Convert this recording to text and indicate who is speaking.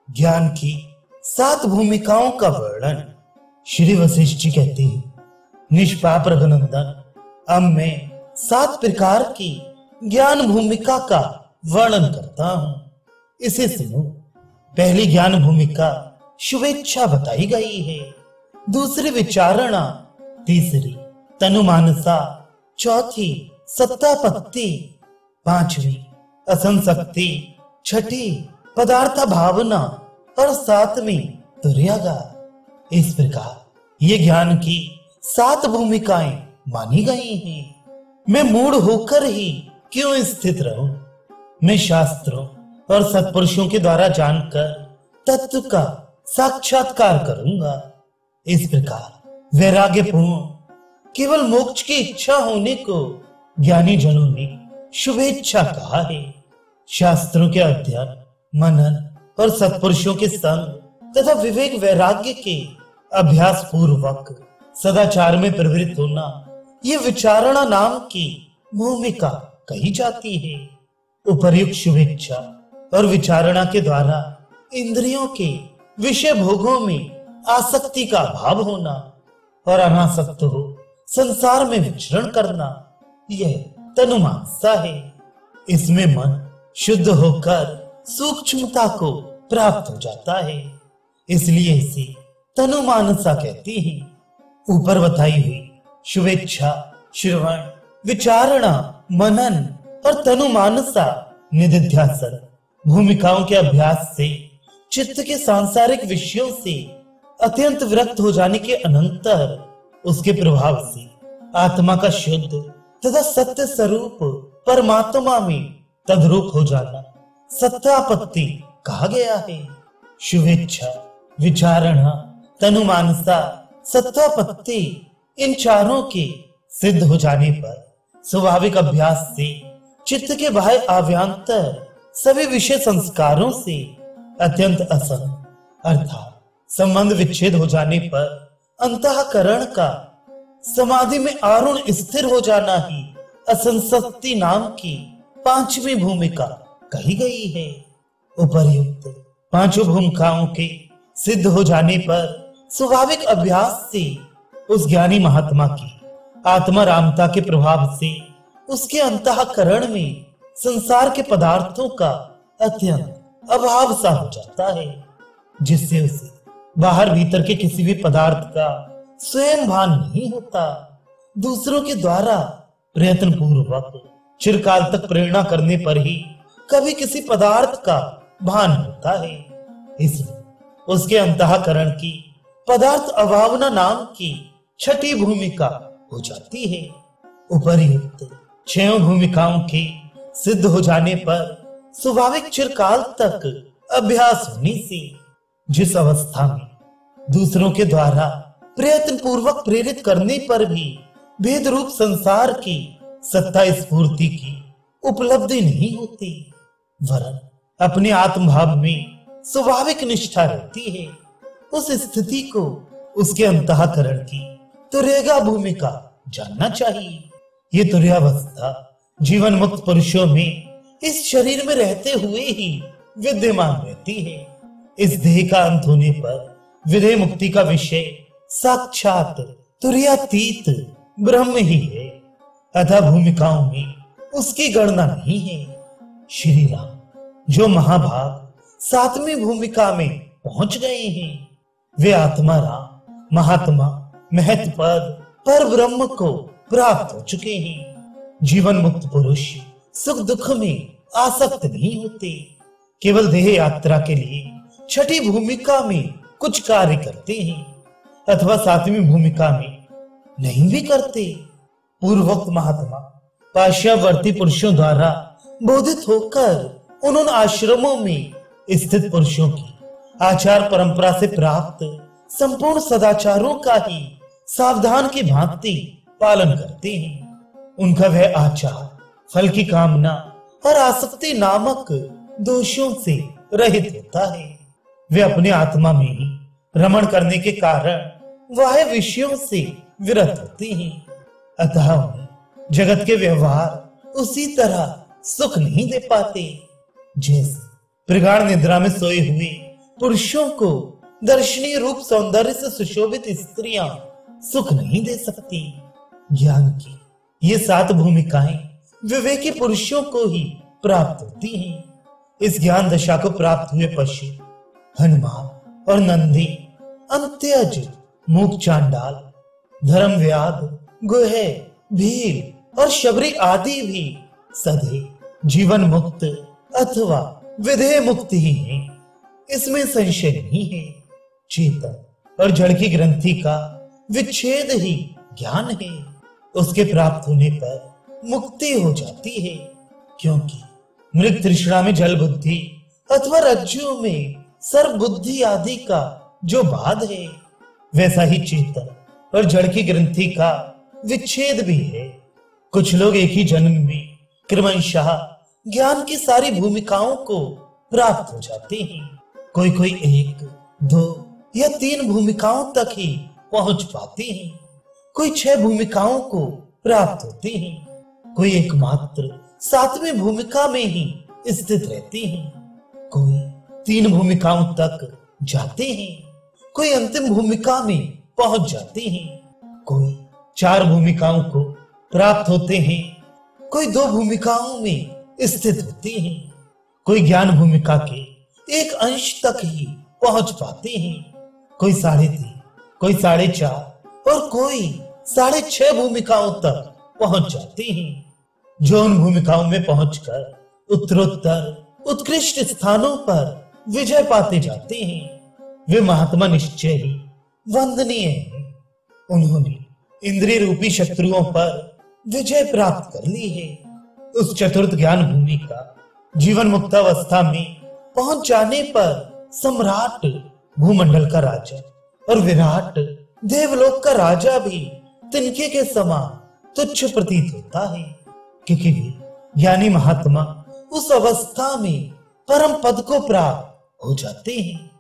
Speaker 1: ज्ञान की 7 भूमिकाओं का वर्णन। श्री वशिष्ठ जी कहते हैं, निष्पाप रघुनंदन, अब मैं 7 प्रकार की ज्ञान भूमिका का वर्णन करता हूं, इसे सुनो। पहली ज्ञान भूमिका शुभेच्छा बताई गई है, दूसरी विचारणा, तीसरी तनुमानसा, चौथी सत्तापत्ति, पांचवी असंशक्ति, छठी पदार्थ भावना और 7वीं तुर्यागा। इस प्रकार ये ज्ञान की 7 भूमिकाएं मानी गई हैं। मैं मूढ़ होकर ही क्यों स्थित रहूं? मैं शास्त्रों और सत्पुरुषों के द्वारा जानकर तत्व का साक्षात्कार करूंगा। इस प्रकार वैराग्य पूर्ण केवल मोक्ष की इच्छा होने को ज्ञानी जनों ने शुभेच्छा कहा है। शास्त्रों के अध्ययन, मनन और सत्पुरुषों के संग तथा विवेक वैराग्य के अभ्यास पूर्वक सदाचार में प्रवृत्त होना, ये विचारणा नाम की भूमिका कही जाती है। उपर्युक्त शुभेच्छा और विचारणा के द्वारा इंद्रियों के विषय भोगों में आसक्ति का अभाव होना और अनासक्त हो संसार में विचरण करना, यह तनुमानसा है। इसमें मन शुद्ध होकर सूक्ष्मता को प्राप्त हो जाता है, इसलिए इसे तनुमानसा कहते हैं। ऊपर बताई हुई शुभेच्छा, श्रवण, विचारणा, मनन और तनुमानसा निधिध्यासन भूमिकाओं के अभ्यास से चित्त के सांसारिक विषयों से अत्यंत विरक्त हो जाने के अनंतर उसके प्रभाव से आत्मा का शुद्ध तथा सत्य स्वरूप परमात्मा में तद्रूप हो जाना सत्तापत्ति कहा गया है। शुभेच्छा, विचारणा, तनुमानसा, सत्तापत्ति, इन चारों के सिद्ध हो जाने पर स्वाभाविक अभ्यास से चित्त के बाह्य आभ्यंतर सभी विषय संस्कारों से अत्यंत असंग अर्थात संबंध विच्छेद हो जाने पर अंतःकरण का समाधि में आरूढ़ स्थिर हो जाना ही असंशक्ति नाम की 5वीं भूमिका कही गई है। उपर्युक्त 5 भूमिकाओं के सिद्ध हो जाने पर स्वाभाविक अभ्यास से उस ज्ञानी महात्मा की आत्मा रामता के प्रभाव से उसके अंतःकरण में संसार के पदार्थों का अत्यंत अभाव सा हो जाता है, जिससे उसे बाहर भीतर के किसी भी पदार्थ का स्वयं भान नहीं होता। दूसरों के द्वारा प्रयत्न पूर्वक चिरकाल तक प्रेरणा करने पर ही कभी किसी पदार्थ का भान होता है। इसलिए उसके अंतःकरण की पदार्थ अभावना नाम की 6ठी भूमिका हो जाती है। उपर्युक्त 6 भूमिकाओं के सिद्ध हो जाने पर स्वाभाविक चिरकाल तक अभ्यास होने से जिस अवस्था में दूसरों के द्वारा प्रयत्न पूर्वक प्रेरित करने पर भी भेद रूप संसार की सत्ता स्फूर्ति की उपलब्धि नहीं होती, वरन अपने आत्मभाव में स्वाभाविक निष्ठा रहती है, उस स्थिति को उसके अंतःकरण की तुर्यगा भूमिका जानना चाहिए। ये तुर्यावस्था जीवन मुक्त पुरुषों में इस शरीर में रहते हुए ही विद्यमान रहती है। इस देह का अंत होने पर विदेह मुक्ति का विषय साक्षात तुर्यातीत ब्रह्म ही है, अतः भूमिकाओं में उसकी गणना नहीं है। श्री राम जो महाभाग 7वीं भूमिका में पहुंच गए हैं, वे आत्मा राम महात्मा महत्पद पर ब्रह्म को प्राप्त हो चुके हैं। जीवन मुक्त पुरुष सुख दुख में आसक्त नहीं होते, केवल देह यात्रा के लिए 6ठी भूमिका में कुछ कार्य करते हैं अथवा 7वीं भूमिका में नहीं भी करते। पूर्वोक्त महात्मा पाश्चावर्ती पुरुषों द्वारा बोधित होकर उन आश्रमों में स्थित पुरुषों की आचार परंपरा से प्राप्त संपूर्ण सदाचारों का ही सावधान की भांति पालन करते हैं। उनका वह आचार फल की कामना और आसक्ति नामक दोषों से रहित होता है। वे अपने आत्मा में ही रमण करने के कारण वह विषयों से विरत होते हैं, अतः उन्हें जगत के व्यवहार उसी तरह सुख नहीं दे पाते जैसे प्रगाढ़ निद्रा में सोए हुए पुरुषों को दर्शनीय रूप सौंदर्य से सुशोभित स्त्रियां सुख नहीं दे सकती। ज्ञान की ये 7 भूमिकाएं विवेकी पुरुषों को ही प्राप्त होती हैं। इस ज्ञान दशा को प्राप्त हुए पशु हनुमान और नंदी, अंत्यज, मूक चांडाल, धर्मव्याध, गुहे, भील और शबरी आदि भी सधे जीवन मुक्त अथवा विधेय मुक्त ही है, इसमें संशय नहीं है। चेतन और जड़ की ग्रंथि का विच्छेद ही ज्ञान है। उसके प्राप्त होने पर मुक्ति हो जाती है, क्योंकि मृग तृष्णा में जल बुद्धि अथवा रज्जु में सर्व बुद्धि आदि का जो बाध है, वैसा ही चेतन और जड़ की ग्रंथि का विच्छेद भी है। कुछ लोग एक ही जन्म में क्रमशः ज्ञान की सारी भूमिकाओं को प्राप्त हो जाते हैं। कोई 1, 2 या 3 भूमिकाओं तक ही पहुंच पाते हैं। कोई 6 भूमिकाओं को प्राप्त होते हैं। कोई एकमात्र 7वीं भूमिका में ही स्थित रहते हैं। कोई 3 भूमिकाओं तक जाते हैं। कोई अंतिम भूमिका में पहुंच जाते हैं। कोई 4 भूमिकाओं को प्राप्त होते हैं। कोई 2 भूमिकाओं में स्थित होते हैं। कोई ज्ञान भूमिका के एक अंश तक ही पहुंच पाते हैं। कोई 3.5, कोई 4.5 और कोई 6.5 भूमिकाओं तक पहुंच जाते हैं। जो उन भूमिकाओं में पहुंचकर उत्तरोत्तर उत्कृष्ट स्थानों पर विजय पाते जाते हैं, वे महात्मा निश्चय ही वंदनीय हैं। उन्होंने इंद्रिय रूपी शत्रुओं पर विजय प्राप्त कर ली है। उस चतुर्थ ज्ञान भूमि का जीवन मुक्तावस्था में पहुंच जाने पर सम्राट भूमंडल का राजा और विराट देवलोक का राजा भी तिनके के समान तुच्छ प्रतीत होता है, क्योंकि वे ज्ञानी महात्मा उस अवस्था में परम पद को प्राप्त हो जाते हैं।